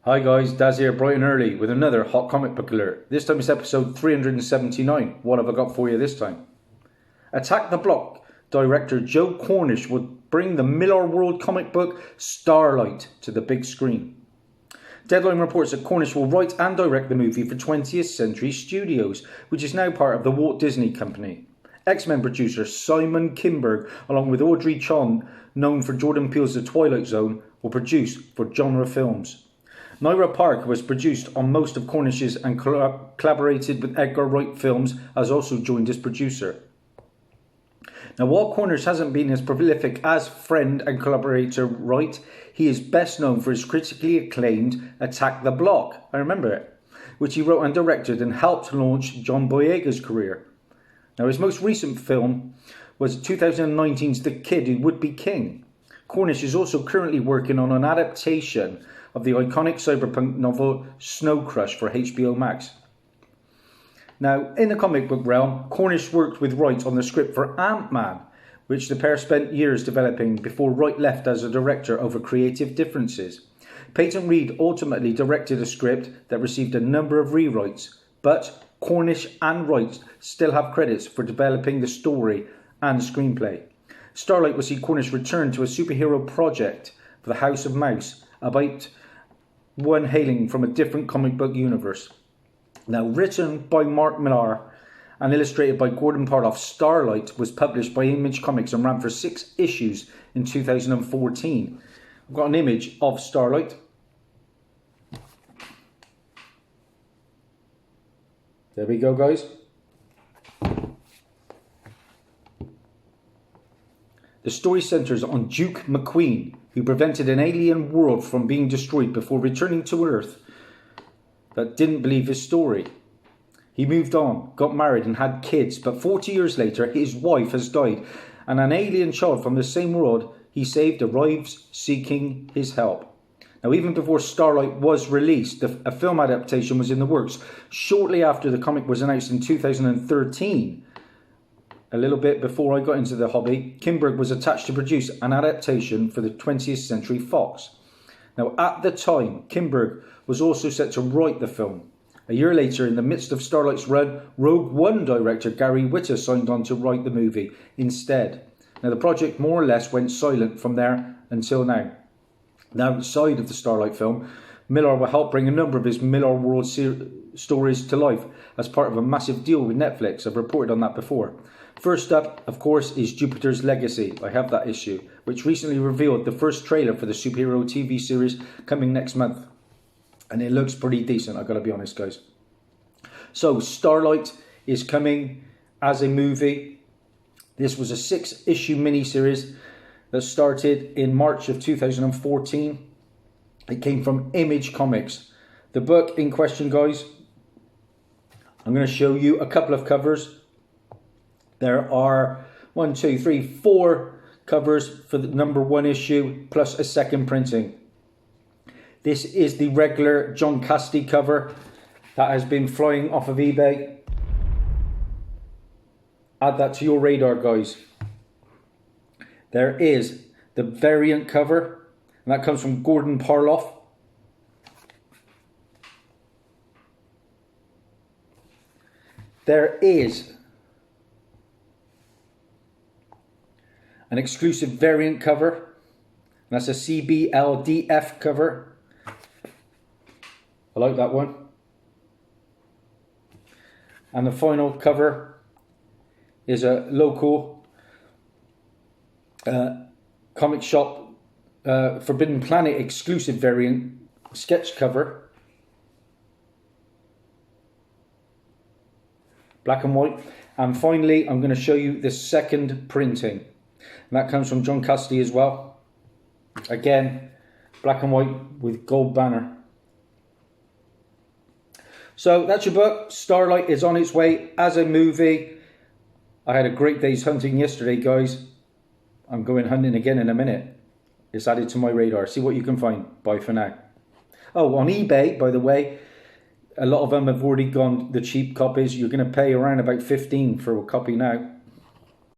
Hi guys, Dazzie here bright and early with another hot comic book alert. This time it's episode 379. What have I got for you this time? Attack the Block director Joe Cornish would bring the Miller World comic book Starlight to the big screen. Deadline reports that Cornish will write and direct the movie for 20th Century Studios, which is now part of the Walt Disney Company. X-Men producer Simon Kinberg, along with Audrey Chon, known for Jordan Peele's The Twilight Zone, will produce for genre films. Naira Park was produced on most of Cornish's and collaborated with Edgar Wright Films, has also joined as producer. Now, while Cornish hasn't been as prolific as friend and collaborator Wright, he is best known for his critically acclaimed Attack the Block, I remember it, which he wrote and directed and helped launch John Boyega's career. Now, his most recent film was 2019's The Kid Who Would Be King. Cornish is also currently working on an adaptation of the iconic cyberpunk novel Snow Crush for HBO Max. Now, in the comic book realm, Cornish worked with Wright on the script for Ant-Man, which the pair spent years developing before Wright left as a director over creative differences. Peyton Reed ultimately directed a script that received a number of rewrites, but Cornish and Wright still have credits for developing the story and screenplay. Starlight will see Cornish return to a superhero project for the House of Mouse, about one hailing from a different comic book universe. Now, written by Mark Millar and illustrated by Gordon Parloff, Starlight was published by Image Comics and ran for 6 issues in 2014. I've got an image of Starlight. There we go, guys. The story centres on Duke McQueen, who prevented an alien world from being destroyed before returning to Earth, that didn't believe his story. He moved on, got married and had kids, but 40 years later his wife has died, and an alien child from the same world he saved arrives seeking his help. Now, even before Starlight was released, a film adaptation was in the works. Shortly after the comic was announced in 2013, a little bit before I got into the hobby, Kinberg was attached to produce an adaptation for the 20th Century Fox. Now, at the time, Kinberg was also set to write the film. A year later, in the midst of Starlight's run, Rogue One director Gary Whitta signed on to write the movie instead. Now, the project more or less went silent from there until now. Now, outside of the Starlight film, Millar will help bring a number of his Miller World stories to life as part of a massive deal with Netflix. I've reported on that before. First up, of course, is Jupiter's Legacy. I have that issue, which recently revealed the first trailer for the superhero TV series coming next month. And it looks pretty decent, I've got to be honest, guys. So, Starlight is coming as a movie. This was a 6-issue miniseries that started in March of 2014. It came from Image Comics. The book in question, guys, I'm going to show you a couple of covers. There are 4 covers for the number 1 issue, plus a second printing. This is the regular John Casty cover that has been flying off of eBay. Add that to your radar, guys. There is the variant cover, and that comes from Gordon Parloff. There is an exclusive variant cover, and that's a CBLDF cover. I like that one. And the final cover is a local comic shop Forbidden Planet exclusive variant sketch cover. Black and white. And finally, I'm going to show you the second printing. And that comes from John Casty as well. Again, black and white with gold banner. So that's your book. Starlight is on its way as a movie. I had a great day's hunting yesterday, guys. I'm going hunting again in a minute. It's added to my radar. See what you can find. Bye for now. Oh, on eBay, by the way, a lot of them have already gone the cheap copies. You're going to pay around about 15 for a copy now.